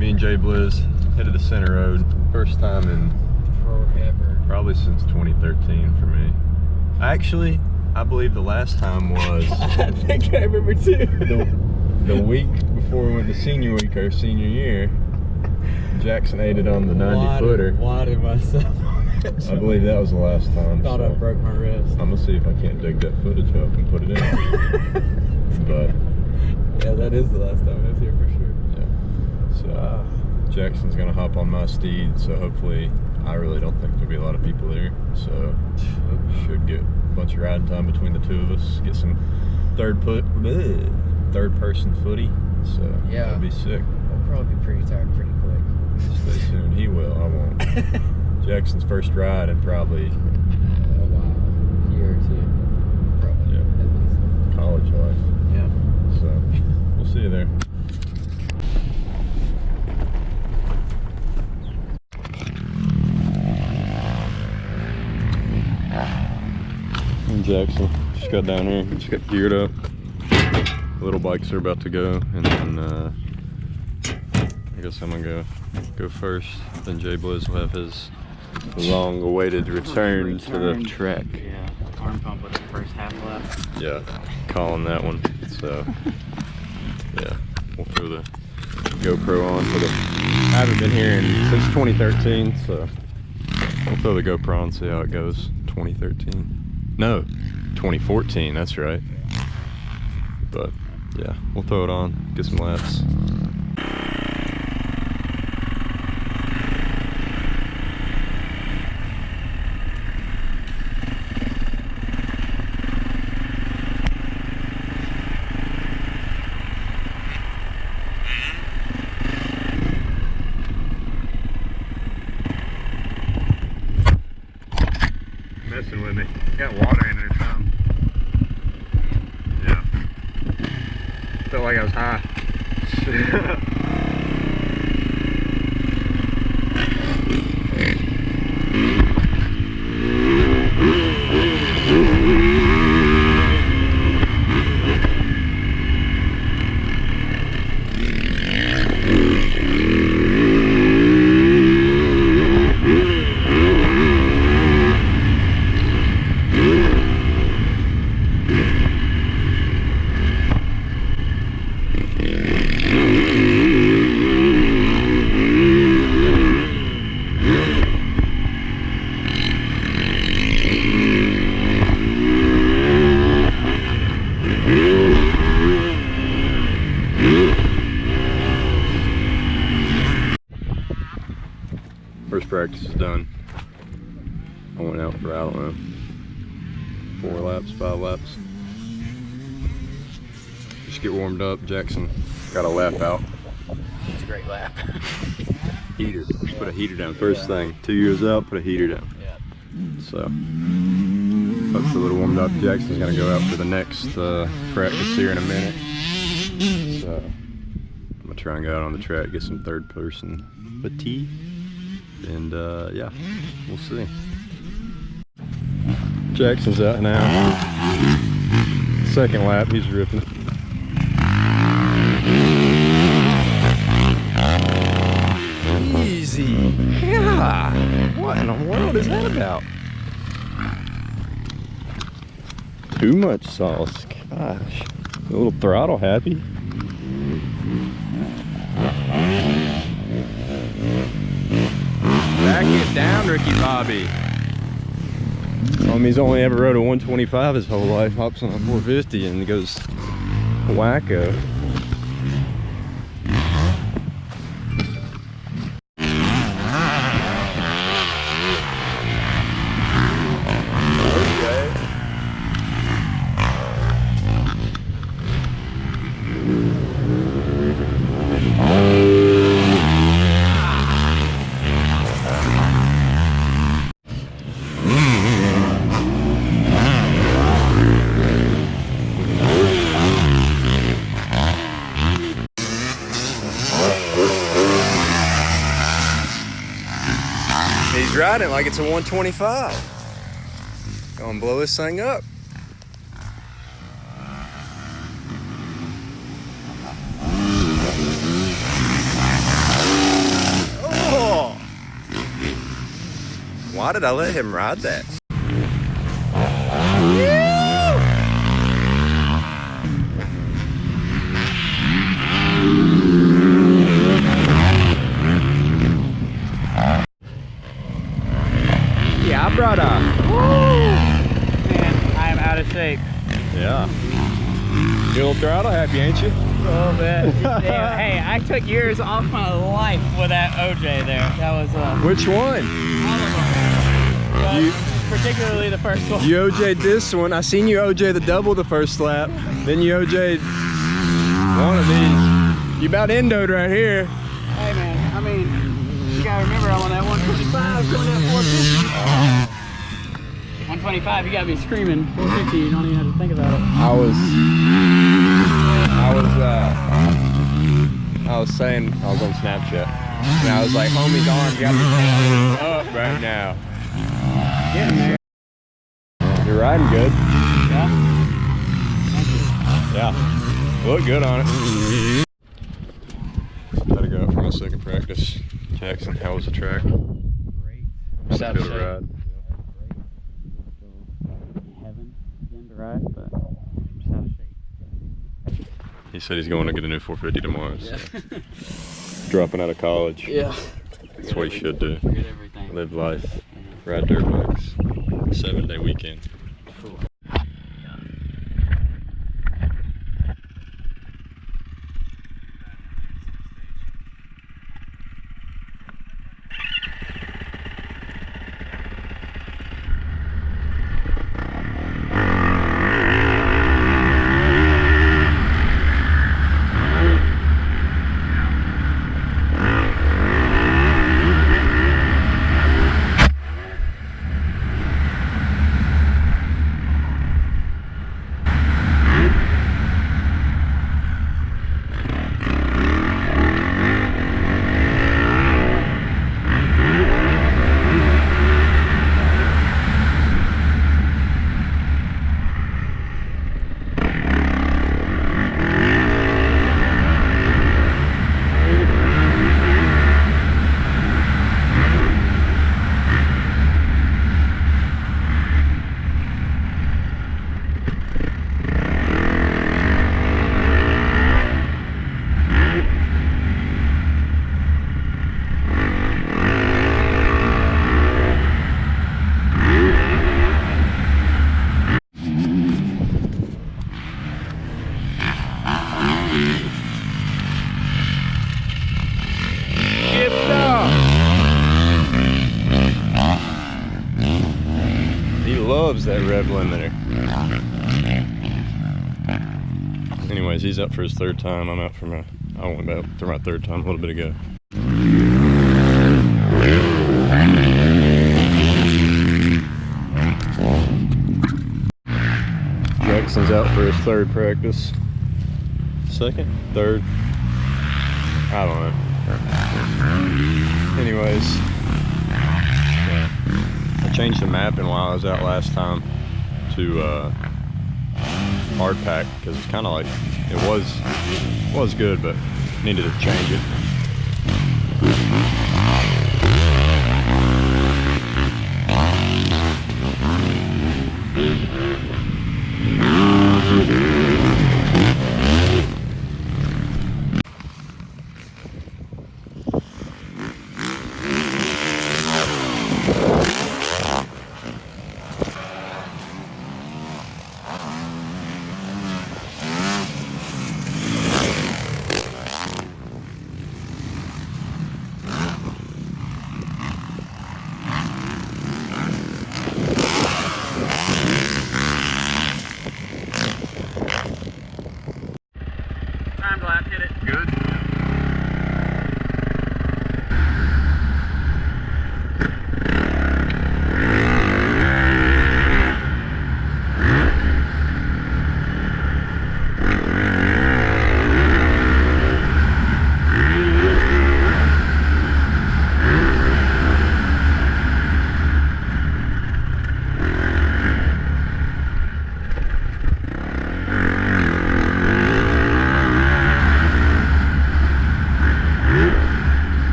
Me and Jay Blizz headed to Center Road. First time in forever. Probably since 2013 for me. Actually, I believe the last time was I think I remember too. the week before we went to senior week, our senior year. Jackson ate it on the 90-footer. Wadded myself. I believe that was the last time. Thought I broke my wrist. I'm gonna see if I can't dig that footage up and put it in. But yeah, that is the last time I was here for sure. Yeah. So Jackson's gonna hop on my steed, so hopefully, I really don't think there'll be a lot of people there. So should get a bunch of riding time between the two of us. Get some third person footy. So yeah, that'll be sick. I'll probably be pretty tired pretty quick. Stay tuned. He will. I won't. Jackson's first ride in probably a while, a year or two. Probably. Yeah. At least. College life. Yeah. So we'll see you there. And Jackson just got down here. Just got geared up. Little bikes are about to go, and then I guess I'm gonna go first. Then Jay Blizz will have his long-awaited return to the track. Yeah, arm pump with the first half lap. Yeah, calling that one. So yeah, we'll throw the GoPro on for the. I haven't been here since 2013, so we'll throw the GoPro on and see how it goes. 2013. No, 2014. That's right. But yeah, we'll throw it on, get some laps. Messing with me. Got water in it or something. Yeah. Felt like I was high. First practice is done. I went out for, I don't know, 4 laps, 5 laps. Just get warmed up. Jackson got a lap out. It's a great lap. Heater. Just put a heater down. First thing. 2 years out, put a heater down. Yeah. So, folks a little warmed up. Jackson's gonna go out for the next practice here in a minute. So, I'm gonna try and go out on the track, get some third person fatigue. And yeah, we'll see. Jackson's out now. Second lap, he's ripping. Easy. Yeah. What in the world is that about? Too much sauce. Gosh. A little throttle happy. Back it down, Ricky Bobby. He's only ever rode a 125 his whole life. Hops on a 450 and goes wacko. He's riding like it's a 125. Gonna blow this thing up. Why did I let him ride that? Yeah, I brought a... Man, I am out of shape. Yeah. You a little throttle happy, ain't you? A little bit. Damn. Hey, I took years off my life with that OJ there. That was Which one? all of them. But particularly the first one. You OJ'd this one. I seen you OJ the double the first lap. Then you OJ'd one of these. You about endoed right here. Hey man, I mean, you gotta remember I'm on that 125 going at 450. 125, you gotta be screaming. 450, you don't even have to think about it. I was saying, I was on Snapchat, and I was like, homie's arm got me up right now. Getting there. You're riding good. Yeah. Thank you. Yeah. You look good on it. Gotta go out for my second practice. Jackson, how was the track? Great. Just out of shape. Ride. Heaven again to ride, but I'm just out of shape. He said he's going to get a new 450 tomorrow. So. Dropping out of college. Yeah. That's what you should do. Forget everything. Live life. Ride dirt bikes. 7-day weekend. Cool. Loves that rev limiter. Anyways, he's up for his third time. I'm out for my, I went out for my third time a little bit ago. Jackson's out for his third practice. Second? Third? I don't know. Anyways. Yeah. I changed the mapping while I was out last time to hard pack because it's kind of like it was good, but needed to change it.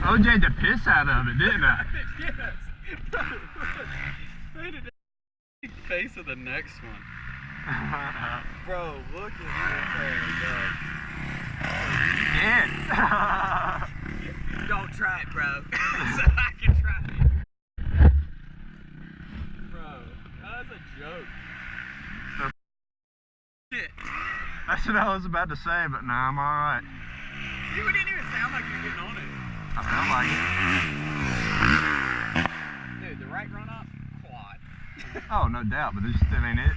OJ'd the piss out of it, didn't I? Yes. Made it face of the next one. Bro, look at this. Yeah. Don't try it, bro. So I can try it. Bro, that's a joke. Shit. That's what I was about to say, but nah, I'm alright. You didn't even sound like you're getting on it. I felt like Dude, the right run up, quad. it. Oh, no doubt, but this still ain't it.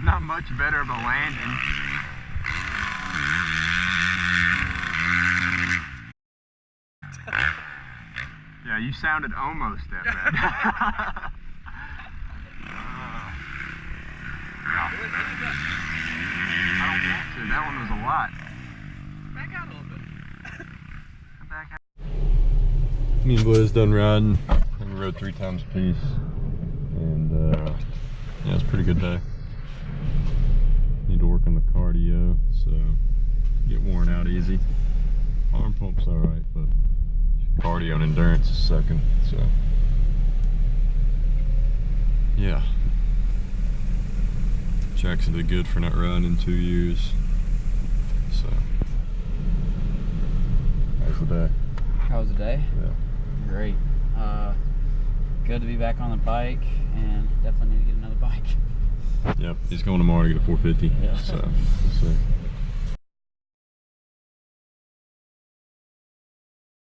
Not much better of a landing. Yeah, you sounded almost that bad. I don't want to. That one was a lot. Back out a little bit. Me and boys done riding. We rode 3 times a piece. And yeah, it's a pretty good day. Need to work on the cardio, so get worn out easy. Arm pump's alright, but cardio and endurance is second, so yeah. Jackson did good for not riding in 2 years. So how's the day? How was the day? Yeah. Great. Good to be back on the bike, and definitely need to get another bike. Yep, he's going tomorrow to get a 450. Yeah. So we'll see.